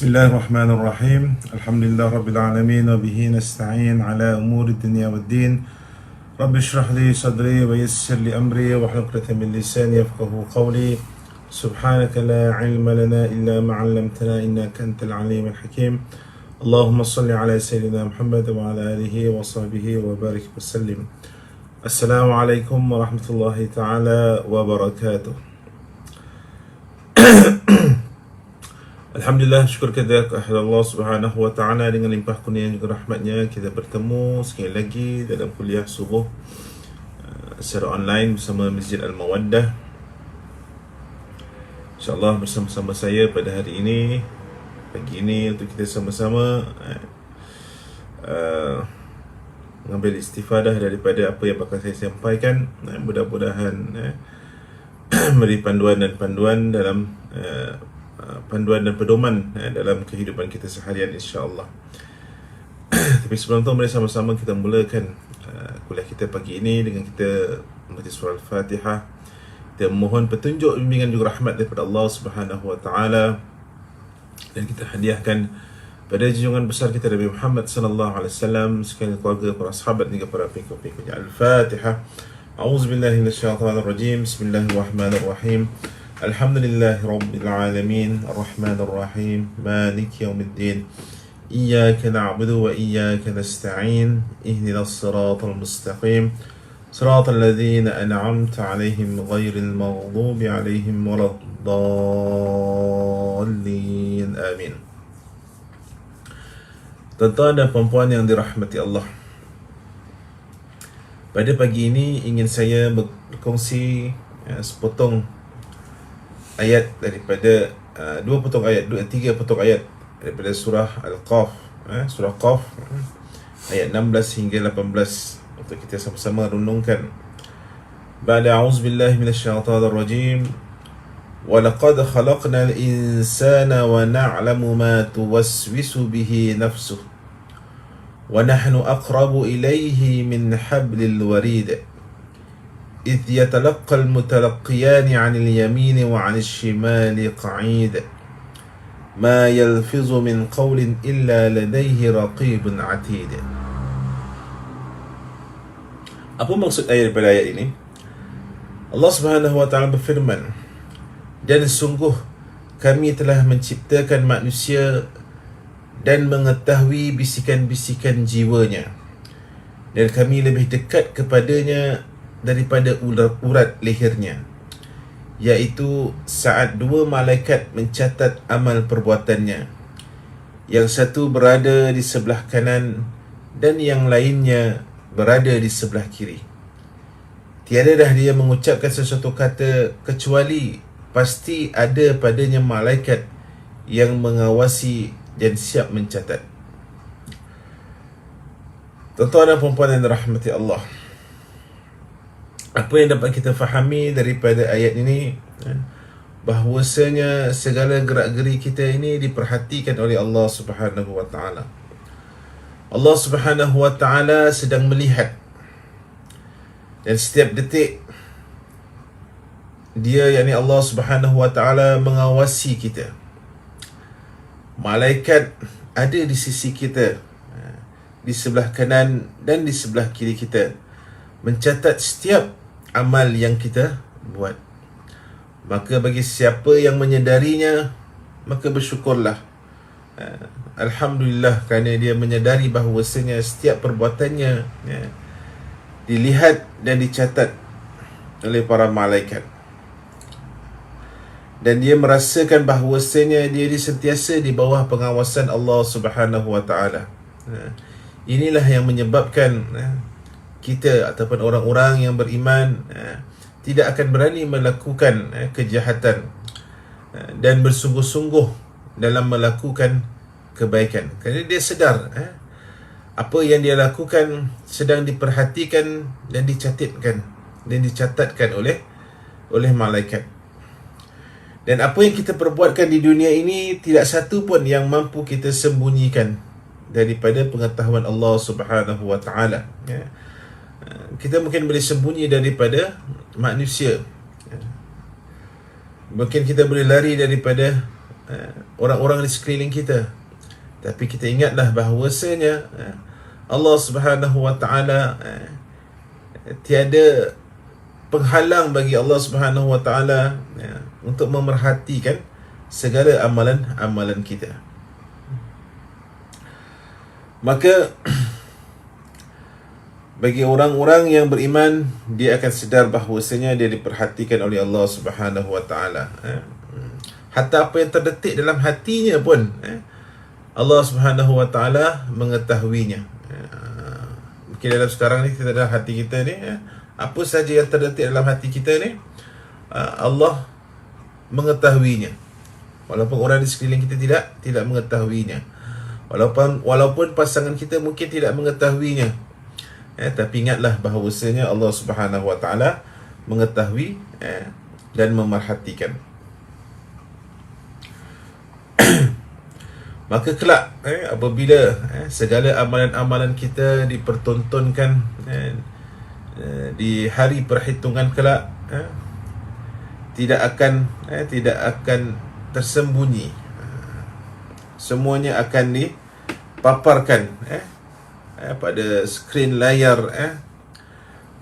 Bismillahirrahmanirrahim. Alhamdulillah Rabbil Alamin. Wa bihi nasta'in ala umuri dunia wa din. Rabbi shrah li sadri wa yassir li amri wa hlul 'uqdatam min lisani yafqahu qawli. Subhanaka la ilma lana illa ma 'allamtana innaka antal alimul hakim. Allahumma salli ala sayyidina Muhammad wa ala alihi wa sahbihi wa barik wa sallim. Assalamualaikum warahmatullahi ta'ala wabarakatuh. Alhamdulillah, syukur kita kepada Allah Subhanahu wa taala dengan limpah kurnia dan rahmatnya kita bertemu sekali lagi dalam kuliah subuh secara online bersama Masjid Al-Mawaddah. InsyaAllah bersama-sama saya pada hari ini, pagi ini, untuk kita sama-sama mengambil istifadah daripada apa yang bakal saya sampaikan. Mudah-mudahan memberi panduan dan panduan dalam panduan dan pedoman dalam kehidupan kita seharian, insya-Allah. Tapi sebelum itu, mari sama-sama kita mulakan kuliah kita pagi ini dengan kita membaca surah Al-Fatihah. Kita mohon petunjuk, bimbingan juga rahmat daripada Allah Subhanahu wa taala, dan kita hadiahkan pada junjungan besar kita Nabi Muhammad sallallahu alaihi wasallam, sekalian keluarga, para sahabat hingga para pengikut-pengikutnya. Al-Fatihah. A'udzubillahi minasyaitonirrajim. Bismillahirrahmanirrahim. Alhamdulillahi Rabbil Alamin. Ar-Rahmanir-Rahim. Maliki yaumiddin. Iyyaka na'budu wa iyyaka nasta'in. Ihdinas siratal mustaqim. Siratal ladzina an'amta 'alaihim ghairil maghdubi 'alaihim waladdallin. Amin. Tuan-tuan dan puan-puan yang dirahmati Allah, pada pagi ini ingin saya berkongsi sepotong ayat daripada tiga potong ayat daripada surah Al-Qaf, surah Qaf, ayat 16 hingga 18 untuk kita sama-sama renungkan. Ba'da a'udzubillahi minasyaitonir rajim. Wa laqad khalaqnal insana wa na'lamu ma tuwaswisu bihi nafsuhu wa nahnu aqrabu ilayhi min hablil warid. إذ يتلقى المتلقيان عن اليمين وعن الشمال قعيد ما يلفظ من قول إلا لديه رقيب عتيد. Apa maksud ayat daripada ayat ini? Allah Subhanahu wa taala berfirman, dan sungguh kami telah menciptakan manusia dan mengetahui bisikan-bisikan jiwanya, dan kami lebih dekat kepadanya daripada urat lehernya, iaitu saat dua malaikat mencatat amal perbuatannya, yang satu berada di sebelah kanan dan yang lainnya berada di sebelah kiri. Tiada dah dia mengucapkan sesuatu kata kecuali pasti ada padanya malaikat yang mengawasi dan siap mencatat. Tuan-tuan dan puan-puan yang dirahmati Allah, apa yang dapat kita fahami daripada ayat ini, bahawasanya segala gerak-geri kita ini diperhatikan oleh Allah Subhanahu wa taala. Allah Subhanahu wa taala sedang melihat, dan setiap detik dia, yakni Allah Subhanahu wa taala, mengawasi kita. Malaikat ada di sisi kita, di sebelah kanan dan di sebelah kiri kita, mencatat setiap amal yang kita buat. Maka bagi siapa yang menyedarinya, maka bersyukurlah. Alhamdulillah, kerana dia menyedari bahawasanya setiap perbuatannya dilihat dan dicatat oleh para malaikat, dan dia merasakan bahawasanya dia sentiasa di bawah pengawasan Allah Subhanahu wa taala. Inilah yang menyebabkan kita ataupun orang-orang yang beriman tidak akan berani melakukan kejahatan dan bersungguh-sungguh dalam melakukan kebaikan, kerana dia sedar apa yang dia lakukan sedang diperhatikan dan dicatatkan oleh malaikat. Dan apa yang kita perbuatkan di dunia ini, tidak satu pun yang mampu kita sembunyikan daripada pengetahuan Allah Subhanahu wa taala. Kita mungkin boleh sembunyi daripada manusia, mungkin kita boleh lari daripada orang-orang di sekeliling kita. Tapi kita ingatlah bahawasanya Allah Subhanahu wa taala tiada penghalang bagi Allah Subhanahu wa taala untuk memerhatikan segala amalan-amalan kita. Maka bagi orang-orang yang beriman, dia akan sedar bahawasanya dia diperhatikan oleh Allah Subhanahu wa taala. Hatta apa yang terdetik dalam hatinya pun Allah Subhanahu wa taala mengetahuinya. Mungkin dalam sekarang ni kita dalam hati kita ni, apa saja yang terdetik dalam hati kita ni, Allah mengetahuinya. Walaupun orang di sekeliling kita tidak mengetahuinya. Walaupun pasangan kita mungkin tidak mengetahuinya. Tapi ingatlah bahawasanya Allah Subhanahu wa taala mengetahui dan memerhatikan. Maka kelak apabila segala amalan-amalan kita dipertontonkan di hari perhitungan kelak, tidak akan tersembunyi. Semuanya akan dipaparkan pada skrin layar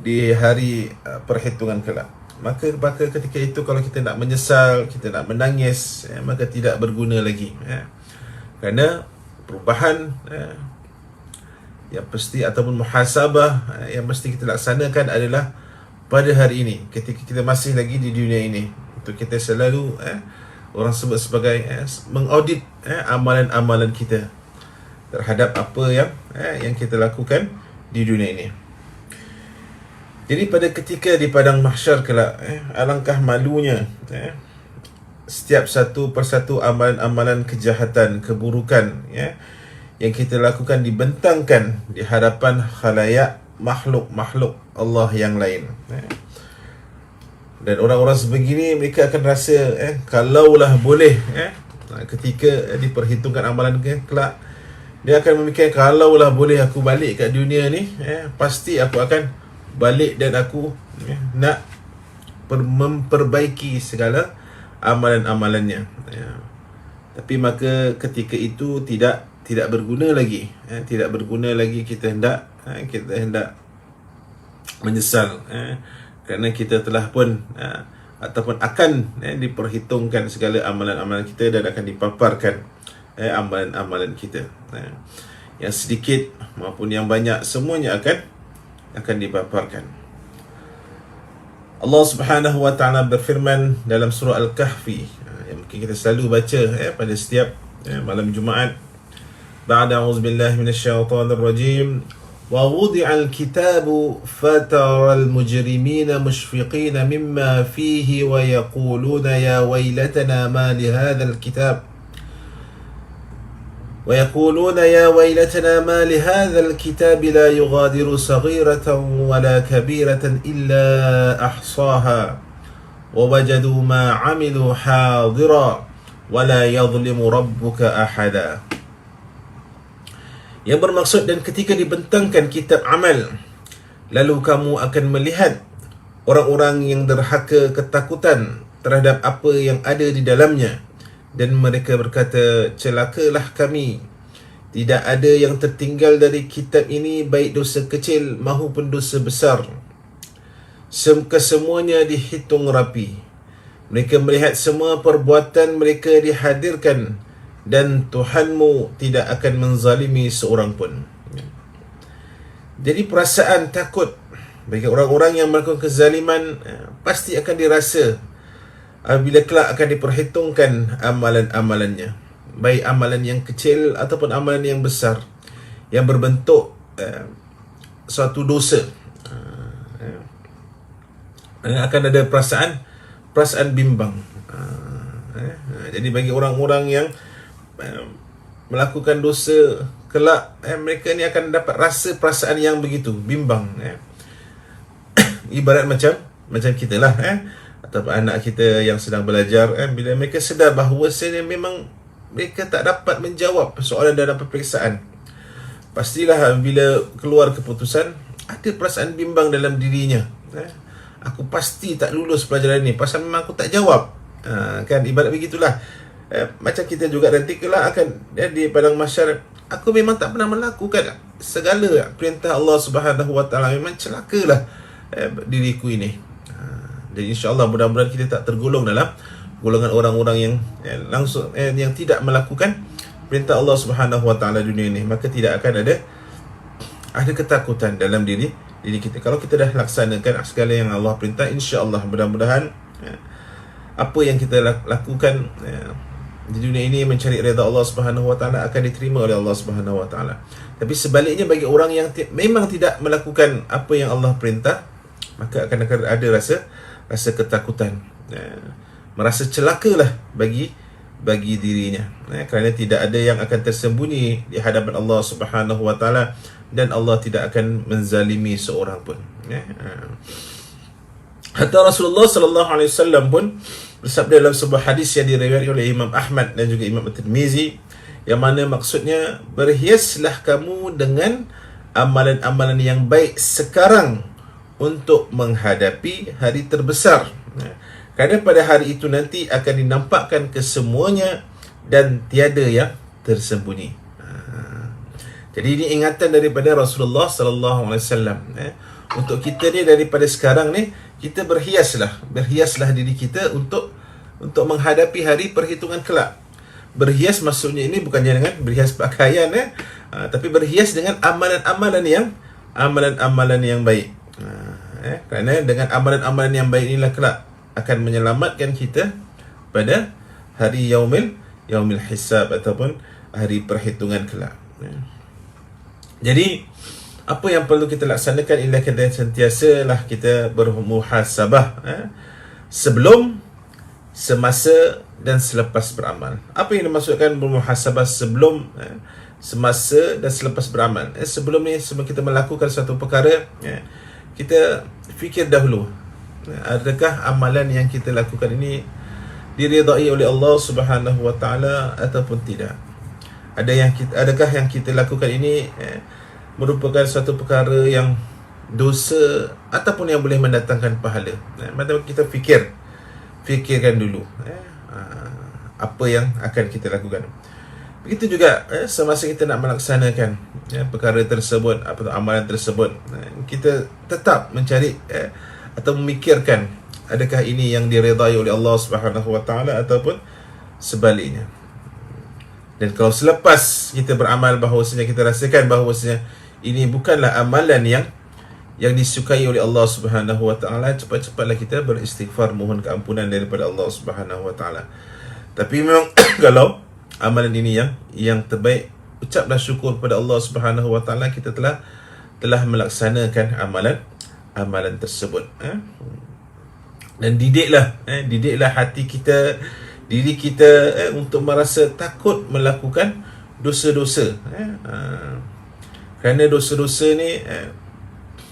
di hari perhitungan kelak. Maka ketika itu kalau kita nak menyesal, kita nak menangis, maka tidak berguna lagi. Kerana perubahan yang pasti ataupun muhasabah yang mesti kita laksanakan adalah pada hari ini, ketika kita masih lagi di dunia ini. Untuk kita selalu orang sebut sebagai mengaudit amalan-amalan kita terhadap apa yang kita lakukan di dunia ini. Jadi pada ketika di padang mahsyar kelak, alangkah malunya setiap satu persatu amalan-amalan kejahatan, keburukan yang kita lakukan dibentangkan di hadapan khalayak makhluk-makhluk Allah yang lain. Dan orang-orang sebegini mereka akan rasa kalaulah boleh ketika diperhitungkan amalan kelak, dia akan memikirkan kalaulah boleh aku balik kat dunia ni, pasti aku akan balik dan aku nak memperbaiki segala amalan-amalannya. Tapi maka ketika itu tidak berguna lagi. Tidak berguna lagi kita hendak menyesal kerana kita telah pun ataupun akan diperhitungkan segala amalan-amalan kita dan akan dipaparkan amalan-amalan kita. Yang sedikit maupun yang banyak, semuanya akan dipaparkan. Allah Subhanahu wa taala berfirman dalam surah Al-Kahfi, yang mungkin kita selalu baca pada setiap malam Jumaat. Ba'da a'udzubillahi minasyaitonir rajim. Wa wudi'al kitabu fataral mujrimina mushfiqina mimma fihi wa yaquluna ya waylatana ma li hadzal kitab ويقولون يا ويلتنا ما لهذا الكتاب لا يغادر صغيرة ولا كبيرة إلا أحصاها ووجدوا ما عملوا حاضرا ولا يظلم ربك أحدا. Yang bermaksud, dan ketika dibentangkan kitab amal, lalu kamu akan melihat orang-orang yang derhaka ketakutan terhadap apa yang ada di dalamnya, dan mereka berkata, celakalah kami, tidak ada yang tertinggal dari kitab ini, baik dosa kecil maupun dosa besar. Kesemuanya dihitung rapi. Mereka melihat semua perbuatan mereka dihadirkan, dan Tuhanmu tidak akan menzalimi seorang pun. Jadi perasaan takut bagi orang-orang yang melakukan kezaliman pasti akan dirasa bila kelak akan diperhitungkan amalan-amalannya, baik amalan yang kecil ataupun amalan yang besar yang berbentuk suatu dosa. Akan ada perasaan bimbang. Jadi bagi orang-orang yang melakukan dosa kelak, mereka ni akan dapat rasa perasaan yang begitu bimbang. Ibarat macam kita lah, ataupun anak kita yang sedang belajar, bila mereka sedar bahawa memang mereka tak dapat menjawab soalan dalam peperiksaan, pastilah bila keluar keputusan ada perasaan bimbang dalam dirinya. Aku pasti tak lulus pelajaran ni pasal memang aku tak jawab. Kan ibarat begitulah. macam kita juga nanti kelak akan di padang mahsyar, aku memang tak pernah melakukan segala perintah Allah Subhanahu Wa Taala, memang celakalah diriku ini. Jadi insya-Allah mudah-mudahan kita tak tergolong dalam golongan orang-orang yang langsung yang tidak melakukan perintah Allah Subhanahu Wa Taala dunia ini. Maka tidak akan ada ketakutan dalam diri kita. Kalau kita dah laksanakan segala yang Allah perintah, insya-Allah mudah-mudahan apa yang kita lakukan di dunia ini mencari redha Allah Subhanahu Wa Taala akan diterima oleh Allah Subhanahu Wa Taala. Tapi sebaliknya, bagi orang yang memang tidak melakukan apa yang Allah perintah, maka akan ada rasa ketakutan, merasa celakalah bagi dirinya, kerana tidak ada yang akan tersembunyi di hadapan Allah Subhanahu Wa Taala, dan Allah tidak akan menzalimi seorang pun. Hatta Rasulullah sallallahu alaihi wasallam pun bersabda dalam sebuah hadis yang diriwayatkan oleh Imam Ahmad dan juga Imam At-Tirmizi, yang mana maksudnya, berhiaslah kamu dengan amalan-amalan yang baik sekarang untuk menghadapi hari terbesar, kerana pada hari itu nanti akan dinampakkan kesemuanya dan tiada yang tersembunyi. Jadi ini ingatan daripada Rasulullah sallallahu alaihi wasallam. Untuk kita ni daripada sekarang ni, kita berhiaslah diri kita untuk menghadapi hari perhitungan kelak. Berhias maksudnya ini bukannya dengan berhias pakaian, tapi berhias dengan amalan-amalan yang baik. Kerana dengan amalan-amalan yang baik inilah kelak akan menyelamatkan kita pada hari yaumil hisab, ataupun hari perhitungan kelak. Jadi apa yang perlu kita laksanakan ialah kita sentiasalah kita bermuhasabah sebelum, semasa dan selepas beramal. Apa yang dimaksudkan bermuhasabah sebelum, semasa dan selepas beramal? Sebelum ni, sebelum kita melakukan satu perkara, kita fikir dahulu, adakah amalan yang kita lakukan ini diridai oleh Allah Subhanahu Wa Taala ataupun tidak? Adakah yang kita lakukan ini merupakan satu perkara yang dosa ataupun yang boleh mendatangkan pahala? Maka kita fikirkan dulu apa yang akan kita lakukan. Begitu juga semasa kita nak melaksanakan perkara tersebut, amalan tersebut, kita tetap mencari atau memikirkan, adakah ini yang diredai oleh Allah Subhanahu Wa Taala ataupun sebaliknya. Dan kalau selepas kita beramal bahawasanya kita rasakan bahawasanya ini bukanlah amalan yang disukai oleh Allah Subhanahu Wa Taala, cepat-cepatlah kita beristighfar, mohon keampunan daripada Allah Subhanahu Wa Taala. Tapi memang kalau amalan ini yang terbaik, ucaplah syukur kepada Allah Subhanahu Wa Taala, kita telah melaksanakan amalan tersebut. Dan didiklah diri kita untuk merasa takut melakukan dosa-dosa. Kerana dosa-dosa ni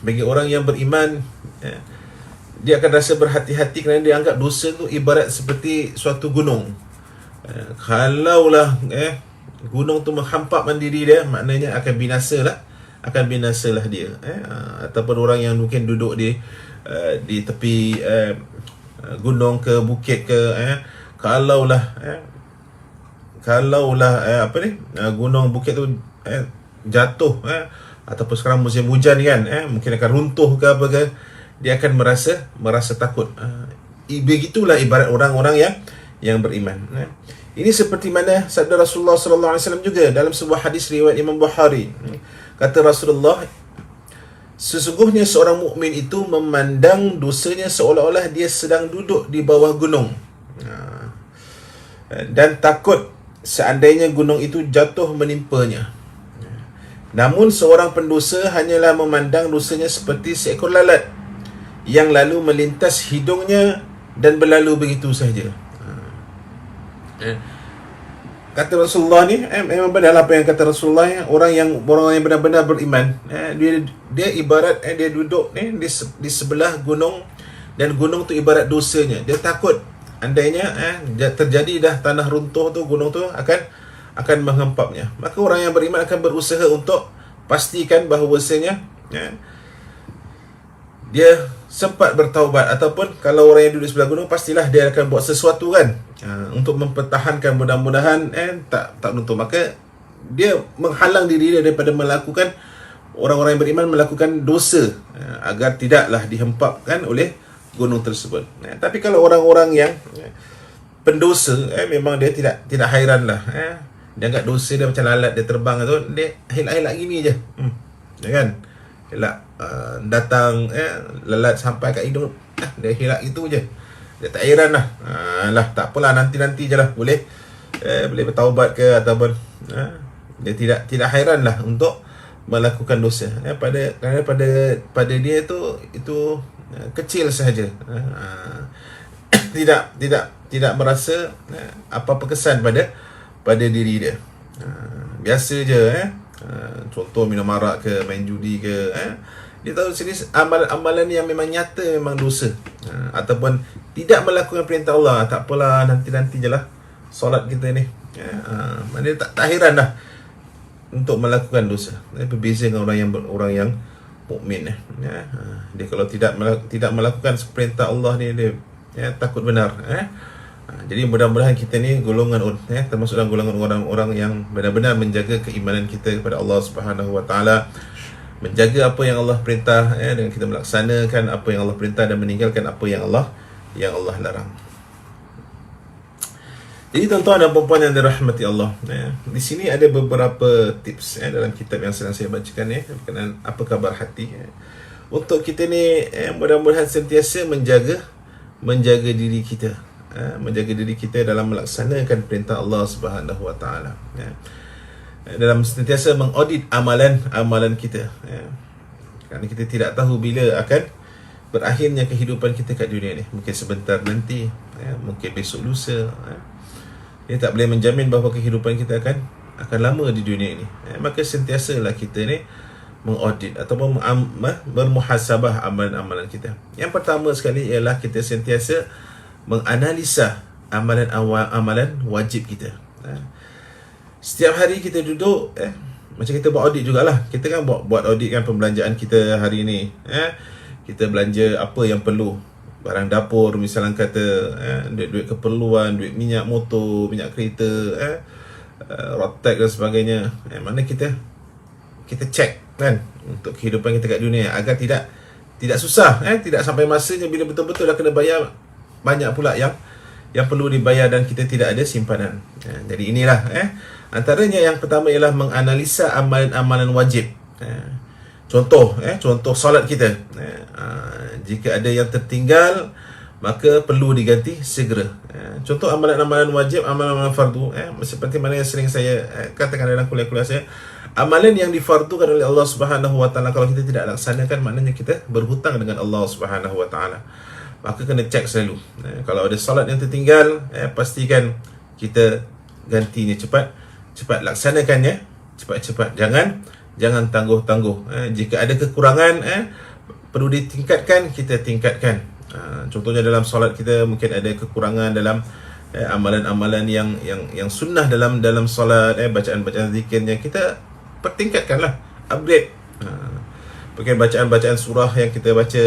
bagi orang yang beriman, dia akan rasa berhati-hati kerana dia anggap dosa tu ibarat seperti suatu gunung. Kalaulah gunung tu menghampap diri dia, maknanya akan binasalah dia. Ataupun orang yang mungkin duduk di tepi gunung ke bukit ke, kalaulah gunung bukit tu jatuh, ataupun sekarang musim hujan kan, mungkin akan runtuh ke apa ke, dia akan merasa takut. Begitulah ibarat orang-orang yang beriman. Ini seperti mana sabda Rasulullah sallallahu alaihi wasallam juga dalam sebuah hadis riwayat Imam Bukhari. Kata Rasulullah, sesungguhnya seorang mukmin itu memandang dosanya seolah-olah dia sedang duduk di bawah gunung, dan takut seandainya gunung itu jatuh menimpanya. Namun seorang pendosa hanyalah memandang dosanya seperti seekor lalat yang lalu melintas hidungnya dan berlalu begitu sahaja. Kata Rasulullah ni, memang benar apa yang kata Rasulullah, orang yang benar-benar beriman, dia ibarat dia duduk di sebelah gunung, dan gunung tu ibarat dosanya. Dia takut andainya terjadi dah tanah runtuh tu, gunung tu akan menghempapnya. Maka orang yang beriman akan berusaha untuk pastikan bahawasanya dia sempat bertaubat, ataupun kalau orang yang duduk sebelah gunung pastilah dia akan buat sesuatu kan, untuk mempertahankan, mudah-mudahan tak menuntut, maka dia menghalang diri dia daripada melakukan, orang-orang yang beriman melakukan dosa, agar tidaklah dihempapkan oleh gunung tersebut. Tapi kalau orang-orang yang pendosa, memang dia tidak hairan lah, dia anggap dosa dia macam lalat dia terbang tu, dia helak-helak gini je, ya kan, helak datang, lalat sampai kat hidung, dia helak gitu je, dia tak hairan lah. Lah tak apalah, nanti je lah, boleh bertaubat ke, ataupun dia tidak hairan lah untuk melakukan dosa, kerana pada dia itu kecil sahaja, tidak merasa apa-apa kesan pada diri dia, biasa je, contoh minum arak ke, main judi ke, dia tahu sini amalan yang memang nyata memang dosa, ataupun tidak melakukan perintah Allah, tak apalah, nanti je lah solat kita ni, mana tak heran dah untuk melakukan dosa. Berbeza dengan orang yang mukmin, dia kalau tidak melakukan perintah Allah ni, dia takut benar, jadi mudah-mudahan kita ni golongan termasuk dalam golongan orang-orang yang benar-benar menjaga keimanan kita kepada Allah Subhanahu Wa Taala, menjaga apa yang Allah perintah, dengan kita melaksanakan apa yang Allah perintah dan meninggalkan apa yang Allah larang. Jadi tuan-tuan dan puan-puan yang dirahmati Allah, di sini ada beberapa tips dalam kitab yang sedang saya bacakan, berkenaan apa khabar hati, untuk kita ni mudah-mudahan sentiasa menjaga diri kita, dalam melaksanakan perintah Allah Subhanahu Wa Taala, dalam sentiasa mengaudit amalan kita, kerana kita tidak tahu bila akan berakhirnya kehidupan kita kat dunia ni. Mungkin sebentar nanti, mungkin besok lusa, dia tak boleh menjamin bahawa kehidupan kita akan lama di dunia ini. Maka sentiasalah kita ni mengaudit ataupun bermuhasabah amalan-amalan kita. Yang pertama sekali ialah kita sentiasa menganalisa amalan wajib kita. Setiap hari kita duduk, macam kita buat audit jugalah. Kita kan buat audit kan pembelanjaan kita hari ni. Kita belanja apa yang perlu, barang dapur misalnya kata, duit keperluan, duit minyak motor, minyak kereta, rotek dan sebagainya. Mana kita cek kan untuk kehidupan kita kat dunia, agar tidak susah, tidak sampai masanya bila betul-betul dah kena bayar banyak pula yang perlu dibayar dan kita tidak ada simpanan. Jadi inilah antaranya, yang pertama ialah menganalisa amalan-amalan wajib. Contoh solat kita, jika ada yang tertinggal maka perlu diganti segera. Contoh amalan-amalan wajib, amalan-amalan fardu, seperti mana yang sering saya katakan dalam kuliah-kuliah saya, amalan yang difardukan oleh Allah Subhanahu Wa Taala, kalau kita tidak laksanakan, maknanya kita berhutang dengan Allah Subhanahu Wa Taala. Maka kena cek selalu. Kalau ada solat yang tertinggal, pastikan kita gantinya cepat laksanakannya cepat-cepat. Jangan tangguh-tangguh. Jika ada kekurangan, perlu ditingkatkan, kita tingkatkan. Contohnya dalam solat kita mungkin ada kekurangan dalam amalan-amalan yang sunnah dalam solat, bacaan-bacaan zikirnya kita pertingkatkanlah, upgrade. Mungkin bacaan-bacaan surah yang kita baca,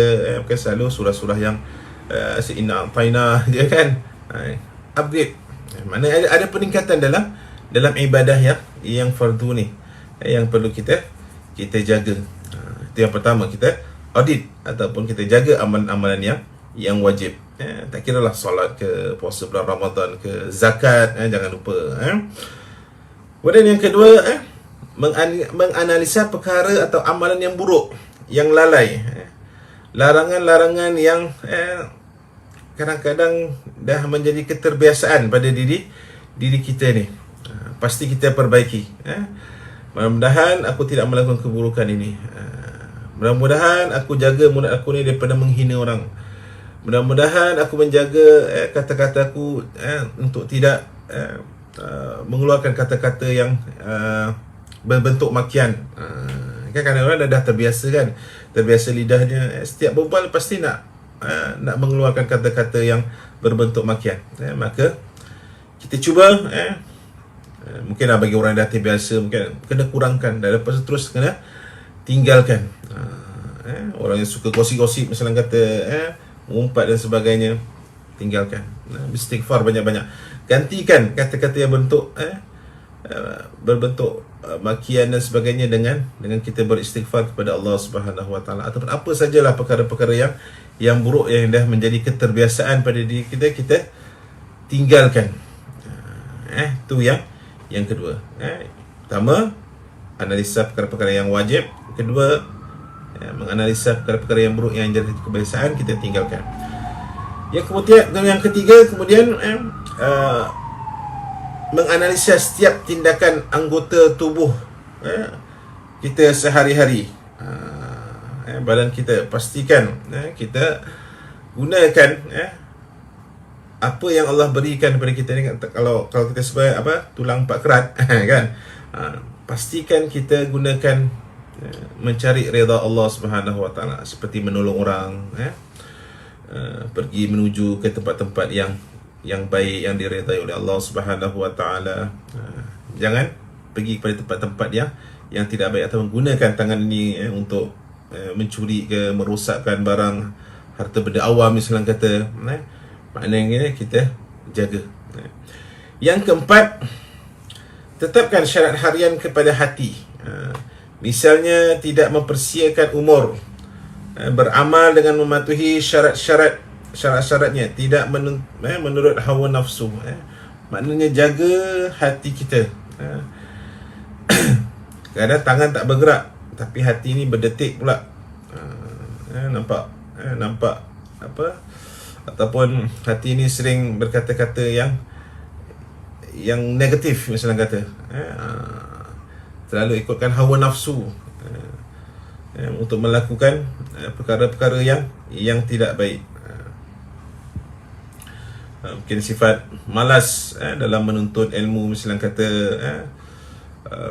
mungkin selalu surah-surah yang Inna A'tayna je kan, upgrade. Mana ada peningkatan dalam ibadah yang fardu ni, yang perlu kita jaga. Itu yang pertama, kita audit ataupun kita jaga amalan-amalan yang wajib. Tak kira lah solat ke, puasa bulan Ramadan ke, zakat, jangan lupa. Kemudian yang kedua, menganalisa perkara atau amalan yang buruk, yang lalai, larangan-larangan yang kadang-kadang dah menjadi keterbiasaan pada diri kita ni. Pasti kita perbaiki. Mudah-mudahan aku tidak melakukan keburukan ini. Mudah-mudahan aku jaga mulut aku ni daripada menghina orang. Mudah-mudahan aku menjaga kata-kata aku untuk tidak mengeluarkan kata-kata yang berbentuk makian. Kan kadang-kadang dah terbiasa kan, terbiasa lidahnya, setiap berbual pasti nak mengeluarkan kata-kata yang berbentuk makian. Maka kita cuba, mungkin bagi orang yang dah terbiasa, mungkin kena kurangkan, dan lepas tu terus kena tinggalkan. Orang yang suka gosip-gosip misalnya kata, mengumpat dan sebagainya, tinggalkan. Istighfar banyak-banyak. Gantikan kata-kata yang berbentuk makian dan sebagainya dengan kita beristighfar kepada Allah Subhanahu Wa Taala, ataupun apa sajalah perkara-perkara yang buruk yang dah menjadi keterbiasaan pada diri kita, kita tinggalkan. Itu yang kedua. Pertama, analisa perkara-perkara yang wajib. Kedua, menganalisa perkara-perkara yang buruk yang jadi kebiasaan, kita tinggalkan. Yang ketiga, kemudian menganalisa setiap tindakan anggota tubuh kita sehari-hari. Badan kita, pastikan kita gunakan apa yang Allah berikan kepada kita ni. Kalau kita sebagai tulang 4 kerat kan, pastikan kita gunakan mencari redha Allah Subhanahu Wa Taala, seperti menolong orang, pergi menuju ke tempat-tempat yang baik, yang diredai oleh Allah Subhanahu Wa Taala. Jangan pergi kepada tempat-tempat yang tidak baik, atau menggunakan tangan ini untuk mencuri ke, merosakkan barang, harta benda awam misalnya kata. Maknanya kita jaga. Yang keempat, tetapkan syarat harian kepada hati. Misalnya tidak mempersiakan umur, beramal dengan mematuhi syarat-syaratnya, tidak menurut hawa nafsu. Maknanya jaga hati kita. Kadang tangan tak bergerak, tapi hati ni berdetik pula. Nampak apa? Ataupun hati ni sering berkata-kata yang negatif misalnya kata. Terlalu ikutkan hawa nafsu untuk melakukan perkara-perkara yang tidak baik. Mungkin sifat malas dalam menuntut ilmu, misalnya kata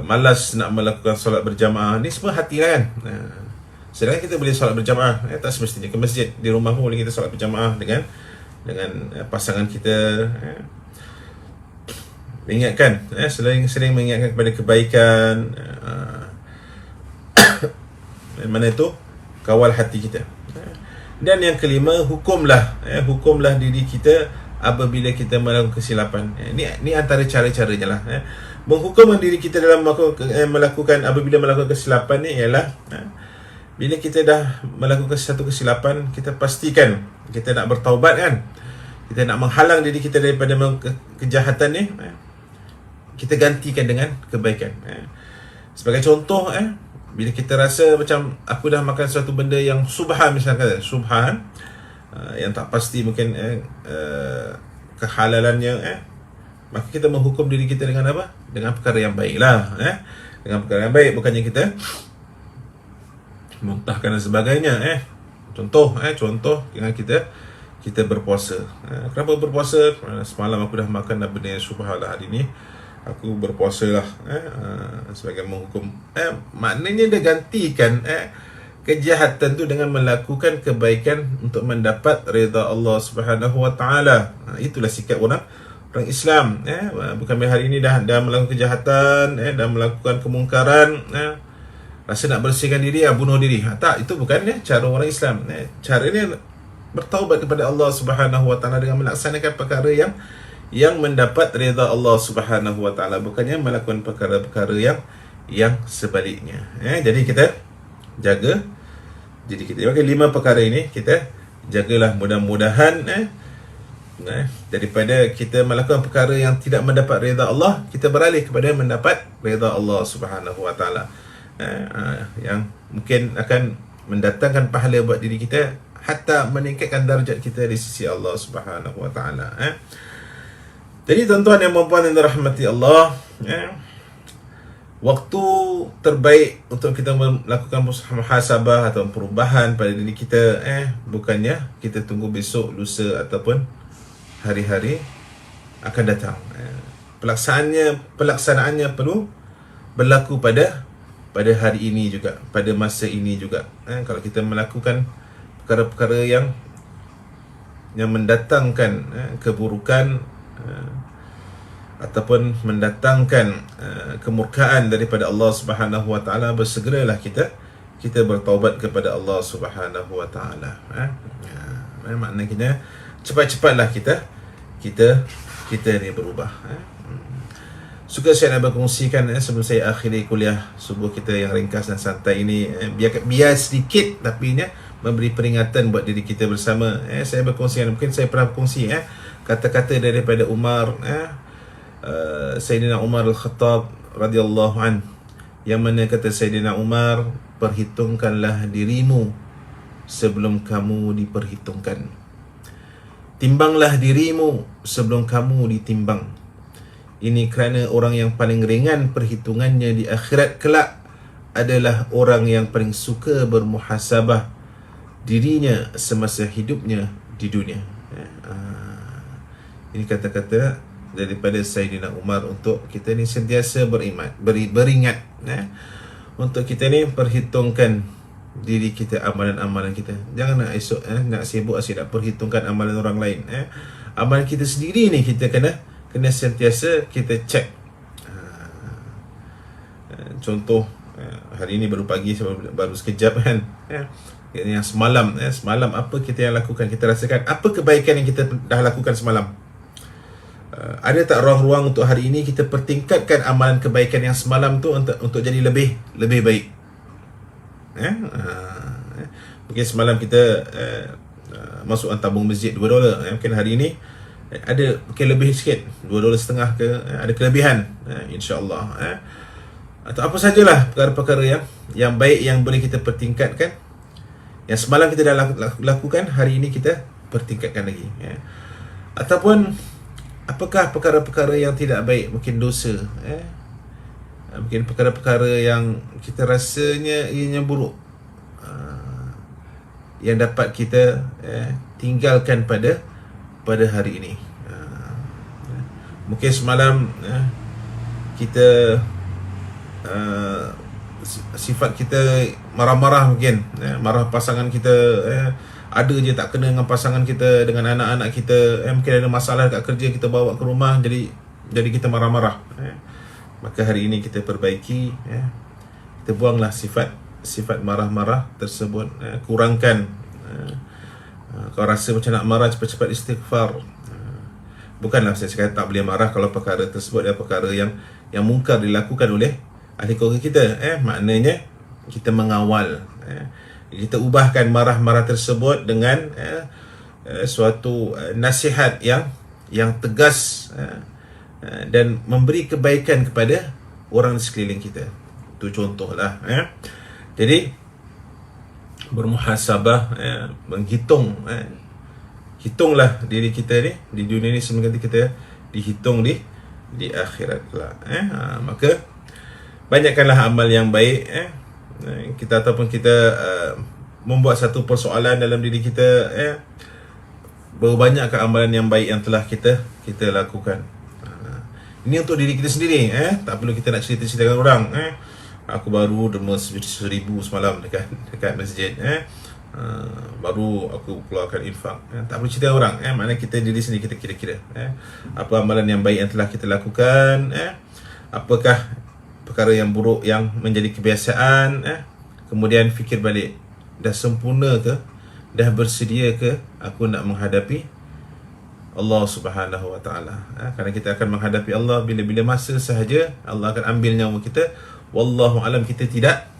malas nak melakukan solat berjamaah. Ni semua hati lah kan. Sedangkan kita boleh solat berjamaah, tak semestinya ke masjid. Di rumah pun boleh kita solat berjamaah dengan pasangan kita. Mengingatkan, sering mengingatkan kepada kebaikan. Mana itu? Kawal hati kita. Dan yang kelima, hukumlah diri kita apabila kita melakukan kesilapan. Ini antara cara-caranya lah. Menghukumkan diri kita dalam melakukan apabila melakukan kesilapan ni ialah bila kita dah melakukan satu kesilapan, kita pastikan kita nak bertaubat kan. Kita nak menghalang diri kita daripada kejahatan ni, kita gantikan dengan kebaikan. Sebagai contoh, bila kita rasa macam aku dah makan suatu benda yang subhan, misalkan subhan, yang tak pasti mungkin kehalalannya, maka kita menghukum diri kita dengan apa? Dengan perkara yang baik lah. Dengan perkara yang baik, bukannya kita muntahkan dan sebagainya. Contoh dengan kita berpuasa. Kenapa berpuasa? Semalam aku dah makan benda yang subhan lah, hari ni aku berpuasa lah, sebagai menghukum. Maknanya dia gantikan kejahatan tu dengan melakukan kebaikan untuk mendapat redha Allah Subhanahu Wa Taala. Itulah sikap orang Islam. Bukan hari ini dah melakukan kejahatan, dah melakukan kemungkaran, rasa nak bersihkan diri, bunuh diri. Tak, itu bukan cara orang Islam. Cara ni bertaubat kepada Allah Subhanahu Wa Taala dengan melaksanakan perkara yang mendapat redha Allah Subhanahu Wa Taala, bukannya melakukan perkara-perkara yang sebaliknya. Jadi kita jaga diri kita. Maka 5 perkara ini kita jagalah. Mudah-mudahan daripada kita melakukan perkara yang tidak mendapat redha Allah, kita beralih kepada mendapat redha Allah Subhanahu Wa Taala, yang mungkin akan mendatangkan pahala buat diri kita, hatta meningkatkan darjat kita di sisi Allah Subhanahu Wa Taala. Jadi tuan-tuan yang puan-puan yang dirahmati Allah, waktu terbaik untuk kita melakukan muhasabah atau perubahan pada diri kita, bukannya kita tunggu besok, lusa ataupun hari-hari akan datang. Pelaksanaannya perlu berlaku pada hari ini juga, pada masa ini juga. Kalau kita melakukan perkara-perkara yang mendatangkan keburukan, ataupun mendatangkan kemurkaan daripada Allah Subhanahu Wa Taala, bersegeralah kita kita bertaubat kepada Allah Subhanahu wa taala. Maknanya cepat-cepatlah kita ni berubah. Suka saya nak berkongsikan sebelum saya akhiri kuliah subuh kita yang ringkas dan santai ini, biar sedikit tapi memberi peringatan buat diri kita bersama. Saya berkongsikan, mungkin saya pernah berkongsi kata-kata daripada Umar, Sayyidina Umar Al-Khattab radhiyallahu an, yang mana kata Sayyidina Umar, perhitungkanlah dirimu sebelum kamu diperhitungkan. Timbanglah dirimu sebelum kamu ditimbang. Ini kerana orang yang paling ringan perhitungannya di akhirat kelak adalah orang yang paling suka bermuhasabah dirinya semasa hidupnya di dunia. Ini kata-kata daripada Sayyidina Umar untuk kita ni sentiasa beringat, untuk kita ni perhitungkan diri kita, amalan-amalan kita. Jangan nak esok nak sibuk asyik nak perhitungkan amalan orang lain. Amalan kita sendiri ni kita kena sentiasa kita cek. Contoh hari ni baru pagi, baru sekejap kan, yang semalam apa kita yang lakukan, kita rasakan apa kebaikan yang kita dah lakukan semalam. Ada tak ruang-ruang untuk hari ini kita pertingkatkan amalan kebaikan yang semalam tu untuk jadi lebih baik. Mungkin semalam kita masuk tabung masjid $2, mungkin hari ini ada mungkin lebih sikit, $2.50 ke, ada kelebihan, insya-Allah. Atau apa sajalah perkara-perkara yang baik yang boleh kita pertingkatkan. Yang semalam kita dah lakukan, hari ini kita pertingkatkan lagi. Ataupun apakah perkara-perkara yang tidak baik, mungkin dosa, mungkin perkara-perkara yang kita rasanya ianya buruk, yang dapat kita tinggalkan pada hari ini. Mungkin semalam kita sifat kita marah-marah, mungkin marah pasangan kita, ada je tak kena dengan pasangan kita, dengan anak-anak kita, mungkin ada masalah kat kerja, kita bawa ke rumah, jadi kita marah-marah. Maka hari ini kita perbaiki, kita buanglah sifat marah-marah tersebut, kurangkan. Kau rasa macam nak marah, cepat-cepat istighfar. Bukanlah saya cakap tak boleh marah kalau perkara tersebut adalah perkara yang mungkar dilakukan oleh ahli keluarga kita. Maknanya kita mengawal, kita ubahkan marah-marah tersebut dengan suatu nasihat yang tegas, dan memberi kebaikan kepada orang di sekeliling kita. Itu contohlah. Jadi bermuhasabah, menghitung, hitunglah diri kita ni di dunia ni sebelum kita dihitung di akhirat pula. Maka banyakkanlah amal yang baik. Kita ataupun kita membuat satu persoalan dalam diri kita, berapa banyakkah amalan yang baik yang telah kita lakukan. Ini untuk diri kita sendiri, tak perlu kita nak cerita-cerita dengan orang. Aku baru derma 1,000 semalam dekat masjid, baru aku keluarkan infak. Tak perlu cerita orang, maknanya kita diri sendiri kita kira-kira, apa amalan yang baik yang telah kita lakukan, apakah perkara yang buruk yang menjadi kebiasaan, kemudian fikir balik, dah sempurna ke, dah bersedia ke aku nak menghadapi Allah Subhanahu wa taala. Kerana kita akan menghadapi Allah bila-bila masa sahaja, Allah akan ambil nyawa kita. Wallahu alam, kita tidak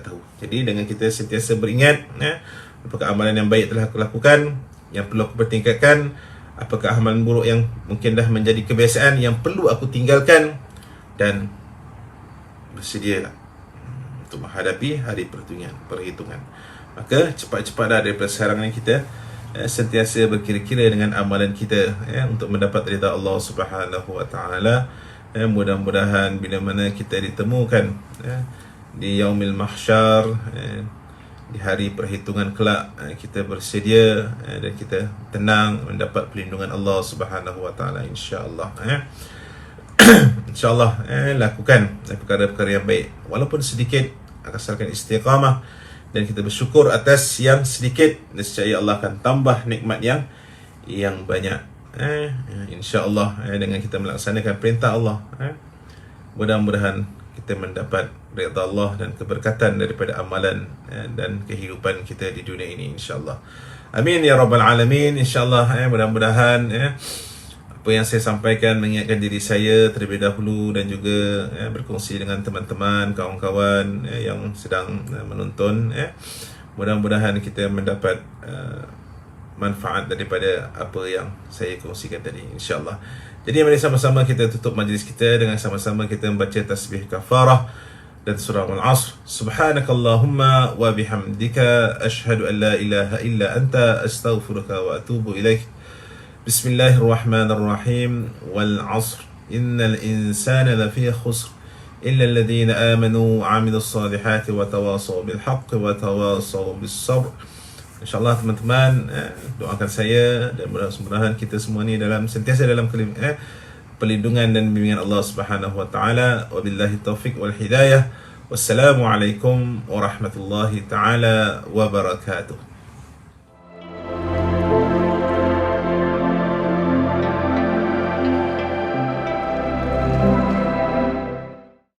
tahu. Jadi dengan kita sentiasa beringat, apakah amalan yang baik telah aku lakukan, yang perlu aku pertingkatkan, apakah amalan buruk yang mungkin dah menjadi kebiasaan yang perlu aku tinggalkan, dan bersedialah untuk menghadapi hari perhitungan. Maka cepat-cepatlah daripada sekarang ni kita sentiasa berkira-kira dengan amalan kita, untuk mendapat ridha Allah Subhanahu wa taala. Mudah-mudahan bila mana kita ditemukan di yaumil mahsyar, di hari perhitungan kelak, kita bersedia dan kita tenang mendapat perlindungan Allah Subhanahu wa taala, insya-Allah. InsyaAllah lakukan perkara-perkara yang baik walaupun sedikit, asalkan istiqamah, dan kita bersyukur atas yang sedikit, nescaya Allah akan tambah nikmat yang banyak. InsyaAllah dengan kita melaksanakan perintah Allah, mudah-mudahan kita kita mendapat redha Allah dan keberkatan daripada amalan dan kehidupan kita di dunia ini, insya-Allah. Amin ya rabbal alamin. Insya-Allah mudah-mudahan apa yang saya sampaikan mengingatkan diri saya terlebih dahulu dan juga berkongsi dengan teman-teman, kawan-kawan yang sedang menonton. Mudah-mudahan kita mendapat manfaat daripada apa yang saya kongsikan tadi, insya-Allah. Jadi mari sama-sama kita tutup majlis kita dengan sama-sama kita membaca tasbih kafarah dan surah Al-Asr. Subhanakallahumma wa bihamdika asyhadu an la ilaha illa anta astaghfiruka wa atubu ilaik. Bismillahirrahmanirrahim. Wal 'asr innal insana lafi khusr illa alladhina amanu wa 'amilus salihati wa tawasaw bil haqqi wa tawasaw bis sabr. InsyaAllah teman-teman, doakan saya dan mudah-mudahan kita semua ni sentiasa dalam perlindungan dan bimbingan Allah Subhanahu wa taala. Wabillahi taufik wal hidayah. Wassalamualaikum warahmatullahi taala wabarakatuh.